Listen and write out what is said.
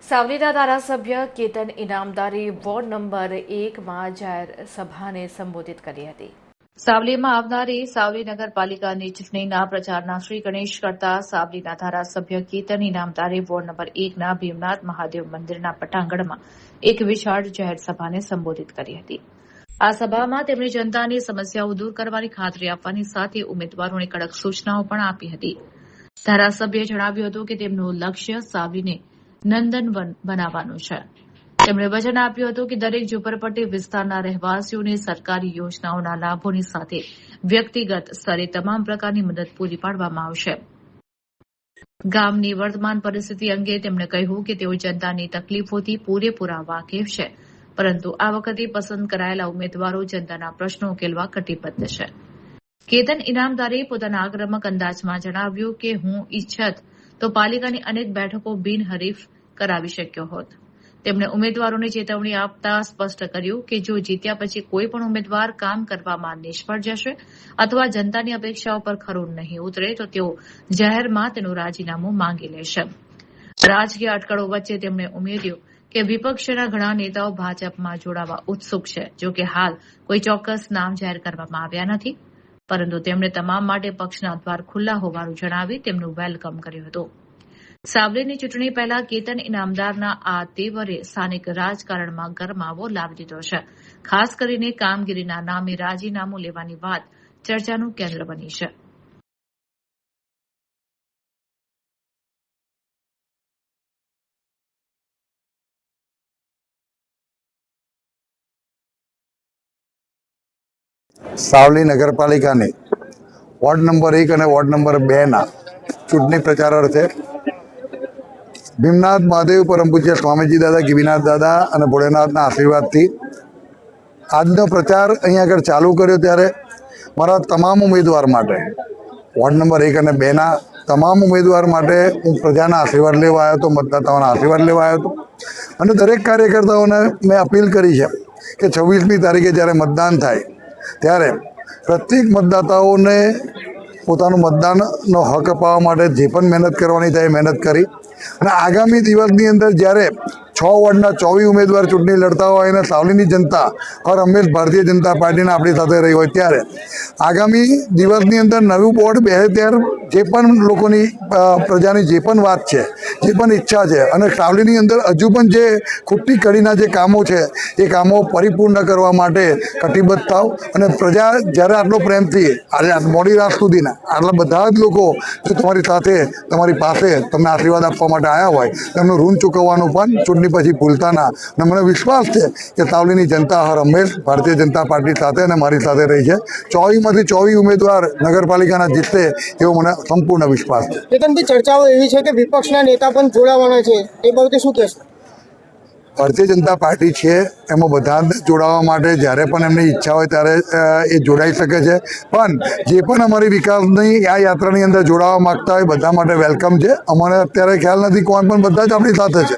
સાવલીના ધારાસભ્ય Ketan ઇનામદારે ward number 1માં જાહેર સભાને સંબોધિત કરી હતી। સાવલીમાં આવનારી સાવલી નગરપાલિકાની ચૂંટણીના પ્રચારના શ્રી ગણેશ કરતા સાવલીના ધારાસભ્ય કેતન ઇનામદારે વોર્ડ નંબર 1ના ભીમનાથ મહાદેવ મંદિરના પટાંગણમાં એક વિશાળ જાહેર સભાને સંબોધિત કરી હતી। આ સભામાં તેમણે જનતાની સમસ્યાઓ દૂર કરવાની ખાતરી આપવાની સાથે ઉમેદવારોને કડક સૂચનાઓ પણ આપી હતી। ધારાસભ્યએ જણાવ્યું હતું કે તેમનું લક્ષ્ય સાવલીને નંદનવન બનાવવાનું છે। તેમણે વચન આપ્યું હતું કે દરેક ઝૂંપડપટ્ટી વિસ્તારના રહેવાસીઓને સરકારી યોજનાઓના લાભોની સાથે વ્યક્તિગત સ્તરે તમામ પ્રકારની મદદ પૂરી પાડવામાં આવશે। ગામની વર્તમાન પરિસ્થિતિ અંગે તેમણે કહ્યું કે તેઓ જનતાની તકલીફોથી પૂરેપૂરા વાકેફ છે, પરંતુ આ વખતે પસંદ કરાયેલા ઉમેદવારો જનતાના પ્રશ્નો ઉકેલવા કટિબદ્ધ છે। કેતન ઇનામદારે પોતાના આક્રમક અંદાજમાં જણાવ્યું કે હું ઈચ્છત તો પાલિકાની અનેક બેઠકો બિનહરીફ કરાવી શક્યો હોત। તેમણે ઉમેદવારોને ચેતવણી આપતા સ્પષ્ટ કર્યું કે જો જીત્યા પછી કોઈ પણ ઉમેદવાર કામ કરવામાં નિષ્ફળ જશે અથવા જનતાની અપેક્ષાઓ પર ખરું નહીં ઉતરે તો તેઓ જાહેરમાં તેનું રાજીનામું માંગી લેશે। રાજકીય અટકળો વચ્ચે તેમણે ઉમેર્યું કે વિપક્ષના ઘણા નેતાઓ ભાજપમાં જોડાવા ઉત્સુક છે। જો કે હાલ કોઈ ચોક્કસ નામ જાહેર કરવામાં આવ્યા નથી, પરંતુ તેમણે તમામ માટે પક્ષના દ્વાર ખુલ્લા હોવાનું જણાવી તેમનું વેલકમ કર્યું હતું। સાવલીની ચૂંટણી પહેલા કેતન ઇનામદારના આ તેવરે સ્થાનિક રાજકારણમાં ગરમાવો લાવી દીધો છે। ખાસ કરીને કામગીરીના નામે રાજીનામું લેવાની વાત ચર્ચાનું કેન્દ્ર બની છે। સાવલી નગરપાલિકાની વોર્ડ નંબર 1 અને વોર્ડ નંબર 2ના ચૂંટણી પ્રચાર અર્થે ભીમનાથ મહાદેવ પરમ પૂજ્ય સ્વામીજી દાદા, ગિરિનાથ દાદા અને ભોળેનાથના આશીર્વાદથી આજનો પ્રચાર અહીંયા આગળ ચાલુ કર્યો। ત્યારે મારા તમામ ઉમેદવાર માટે વોર્ડ નંબર 1 અને 2ના તમામ ઉમેદવાર માટે હું પ્રજાના આશીર્વાદ લેવા આવ્યો હતો, મતદાતાઓના આશીર્વાદ લેવા આવ્યો હતો અને દરેક કાર્યકર્તાઓને મેં અપીલ કરી છે કે 26મી તારીખે જ્યારે મતદાન થાય ત્યારે પ્રત્યેક મતદાતાઓને પોતાનું મતદાનનો હક અપાવવા માટે જે પણ મહેનત કરવાની થાય મહેનત કરી અને આગામી દિવસની અંદર જ્યારે 6 વોર્ડના 24 ઉમેદવાર ચૂંટણી લડતા હોય અને સાવલીની જનતા હર હંમેશ ભારતીય જનતા પાર્ટીના આપણી સાથે રહી હોય ત્યારે આગામી દિવસની અંદર નવું બોર્ડ બેસે ત્યારે જે પણ લોકોની પ્રજાની જે પણ વાત છે, જે પણ ઈચ્છા છે અને સાવલીની અંદર હજુ પણ જે ખૂટતી કડીના જે કામો છે એ કામો પરિપૂર્ણ કરવા માટે કટિબદ્ધ થાવ અને પ્રજા જ્યારે આટલો પ્રેમથી આજે મોડી રાત સુધીના આટલા બધા જ લોકો જો તમારી સાથે તમારી પાસે તમને આશીર્વાદ આપવા માટે આવ્યા હોય તેમનું ઋણ ચૂકવવાનું પણ ચૂંટણી પછી ભૂલતા ના। અને મને વિશ્વાસ છે કે સાવલીની જનતા હર હંમેશ ભારતીય જનતા પાર્ટી સાથે અને મારી સાથે રહી છે। 24માંથી 24 ઉમેદવાર નગરપાલિકાના જીતશે એવો મને સંપૂર્ણ વિશ્વાસ છે। કેતનભાઈ, ચર્ચાઓ એવી છે કે વિપક્ષના નેતા પણ જોડાવાના છે, એ બાબતે શું કહેશો? ભારતીય જનતા પાર્ટી છે એમાં બધા જોડાવા માટે જ્યારે પણ એમની ઈચ્છા હોય ત્યારે એ જોડાઈ શકે છે, પણ જે પણ અમારી વિકાસની આ યાત્રાની અંદર જોડાવા માગતા હોય બધા માટે વેલકમ છે। અમારે અત્યારે ખ્યાલ નથી કોણ, પણ બધા જ આપણી સાથે છે।